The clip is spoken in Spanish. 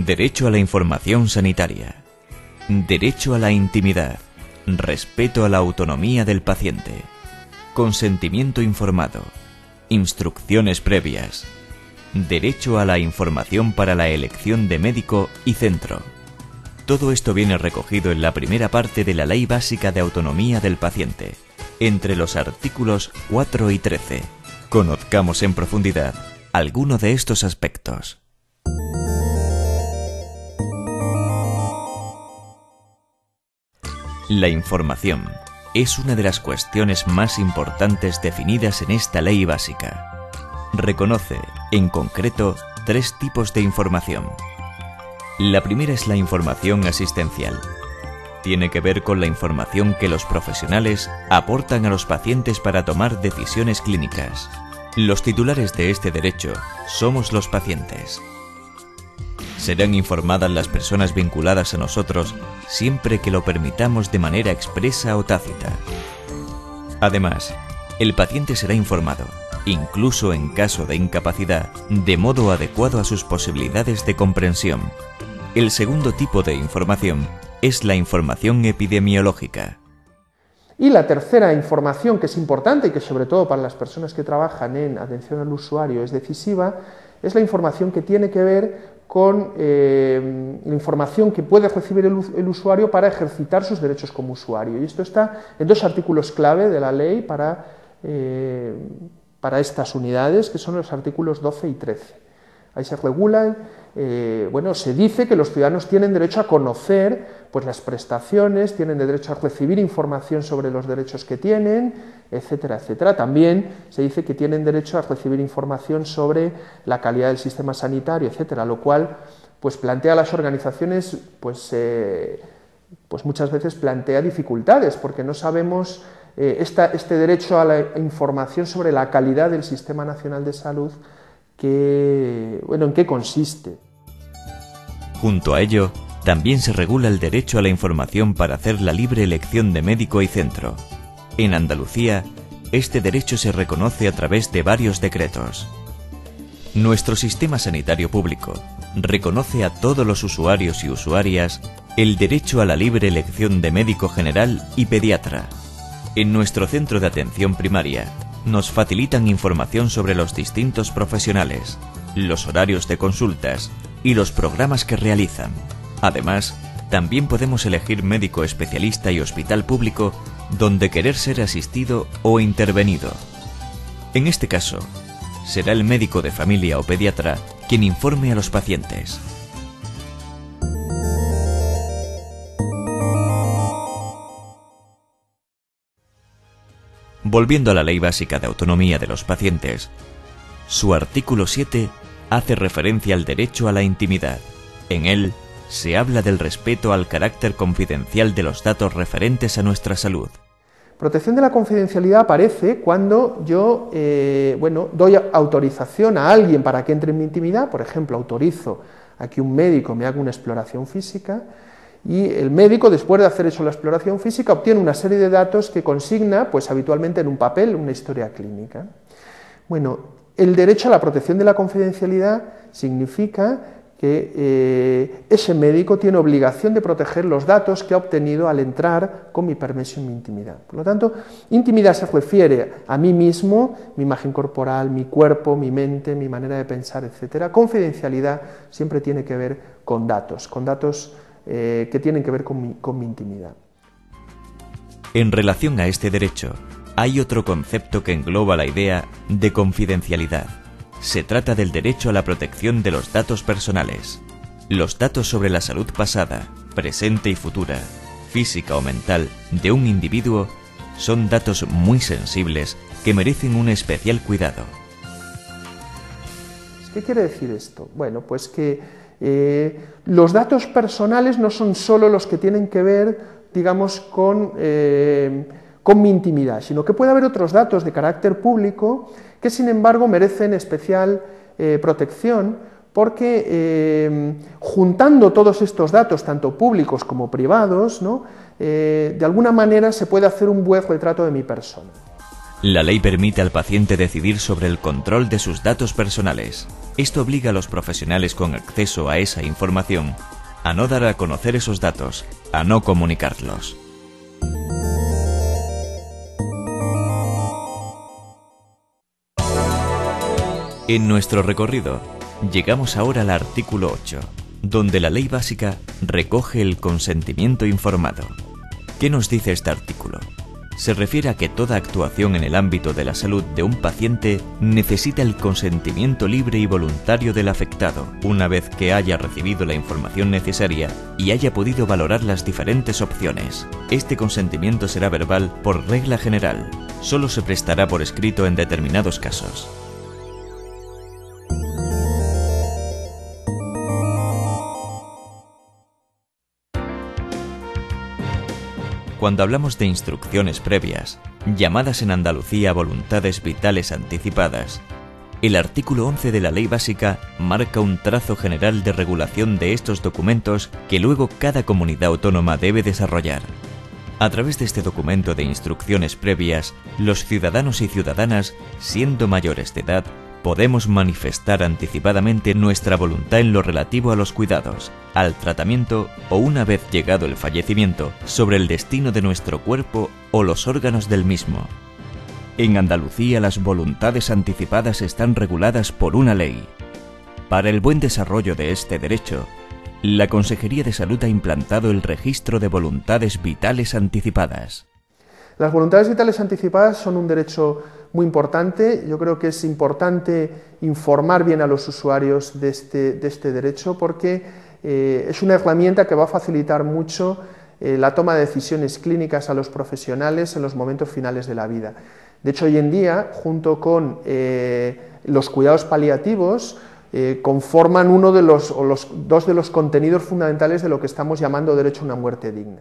Derecho a la información sanitaria. Derecho a la intimidad. Respeto a la autonomía del paciente. Consentimiento informado. Instrucciones previas. Derecho a la información para la elección de médico y centro. Todo esto viene recogido en la primera parte de la Ley Básica de Autonomía del Paciente, entre los artículos 4 y 13. Conozcamos en profundidad alguno de estos aspectos. La información es una de las cuestiones más importantes definidas en esta ley básica. Reconoce, en concreto, 3 tipos de información. La primera es la información asistencial. Tiene que ver con la información que los profesionales aportan a los pacientes para tomar decisiones clínicas. Los titulares de este derecho somos los pacientes. Serán informadas las personas vinculadas a nosotros siempre que lo permitamos de manera expresa o tácita. Además, el paciente será informado, incluso en caso de incapacidad, de modo adecuado a sus posibilidades de comprensión. El segundo tipo de información es la información epidemiológica. Y la tercera información, que es importante y que sobre todo para las personas que trabajan en atención al usuario es decisiva, es la información que tiene que ver con la información que puede recibir el usuario para ejercitar sus derechos como usuario. Y esto está en 2 artículos clave de la ley para estas unidades, que son los artículos 12 y 13. Ahí se regulan, se dice que los ciudadanos tienen derecho a conocer pues, las prestaciones, tienen derecho a recibir información sobre los derechos que tienen, etcétera, etcétera. También se dice que tienen derecho a recibir información sobre la calidad del sistema sanitario, etcétera, lo cual pues, plantea a las organizaciones, pues muchas veces plantea dificultades, porque no sabemos este derecho a la información sobre la calidad del Sistema Nacional de Salud, ¿en qué consiste? Junto a ello, también se regula el derecho a la información para hacer la libre elección de médico y centro. En Andalucía, este derecho se reconoce a través de varios decretos. Nuestro sistema sanitario público reconoce a todos los usuarios y usuarias el derecho a la libre elección de médico general y pediatra. En nuestro centro de atención primaria, nos facilitan información sobre los distintos profesionales, los horarios de consultas y los programas que realizan. Además, también podemos elegir médico especialista y hospital público donde querer ser asistido o intervenido. En este caso, será el médico de familia o pediatra quien informe a los pacientes. Volviendo a la Ley Básica de Autonomía de los Pacientes, su artículo 7 hace referencia al derecho a la intimidad. En él se habla del respeto al carácter confidencial de los datos referentes a nuestra salud. Protección de la confidencialidad aparece cuando yo doy autorización a alguien para que entre en mi intimidad. Por ejemplo, autorizo a que un médico me haga una exploración física, y el médico, después de hacer eso la exploración física, obtiene una serie de datos que consigna, pues habitualmente en un papel, una historia clínica. Bueno, el derecho a la protección de la confidencialidad significa que ese médico tiene obligación de proteger los datos que ha obtenido al entrar con mi permiso en mi intimidad. Por lo tanto, intimidad se refiere a mí mismo, mi imagen corporal, mi cuerpo, mi mente, mi manera de pensar, etc. Confidencialidad siempre tiene que ver con datos que tienen que ver con mi intimidad. En relación a este derecho, hay otro concepto que engloba la idea de confidencialidad. Se trata del derecho a la protección de los datos personales. Los datos sobre la salud pasada, presente y futura, física o mental, de un individuo, son datos muy sensibles que merecen un especial cuidado. ¿Qué quiere decir esto? Bueno, pues que los datos personales no son solo los que tienen que ver, digamos, con mi intimidad, sino que puede haber otros datos de carácter público que, sin embargo, merecen especial protección, porque juntando todos estos datos, tanto públicos como privados, ¿no? De alguna manera se puede hacer un buen retrato de mi persona. La ley permite al paciente decidir sobre el control de sus datos personales. Esto obliga a los profesionales con acceso a esa información a no dar a conocer esos datos, a no comunicarlos. En nuestro recorrido, llegamos ahora al artículo 8, donde la Ley Básica recoge el consentimiento informado. ¿Qué nos dice este artículo? Se refiere a que toda actuación en el ámbito de la salud de un paciente necesita el consentimiento libre y voluntario del afectado, una vez que haya recibido la información necesaria y haya podido valorar las diferentes opciones. Este consentimiento será verbal por regla general, solo se prestará por escrito en determinados casos. Cuando hablamos de instrucciones previas, llamadas en Andalucía voluntades vitales anticipadas, el artículo 11 de la Ley Básica marca un trazo general de regulación de estos documentos que luego cada comunidad autónoma debe desarrollar. A través de este documento de instrucciones previas, los ciudadanos y ciudadanas, siendo mayores de edad, podemos manifestar anticipadamente nuestra voluntad en lo relativo a los cuidados, al tratamiento o, una vez llegado el fallecimiento, sobre el destino de nuestro cuerpo o los órganos del mismo. En Andalucía las voluntades anticipadas están reguladas por una ley. Para el buen desarrollo de este derecho, la Consejería de Salud ha implantado el registro de voluntades vitales anticipadas. Las voluntades vitales anticipadas son un derecho muy importante. Yo creo que es importante informar bien a los usuarios de este derecho porque es una herramienta que va a facilitar mucho la toma de decisiones clínicas a los profesionales en los momentos finales de la vida. De hecho, hoy en día, junto con los cuidados paliativos, conforman uno de los dos de los contenidos fundamentales de lo que estamos llamando derecho a una muerte digna.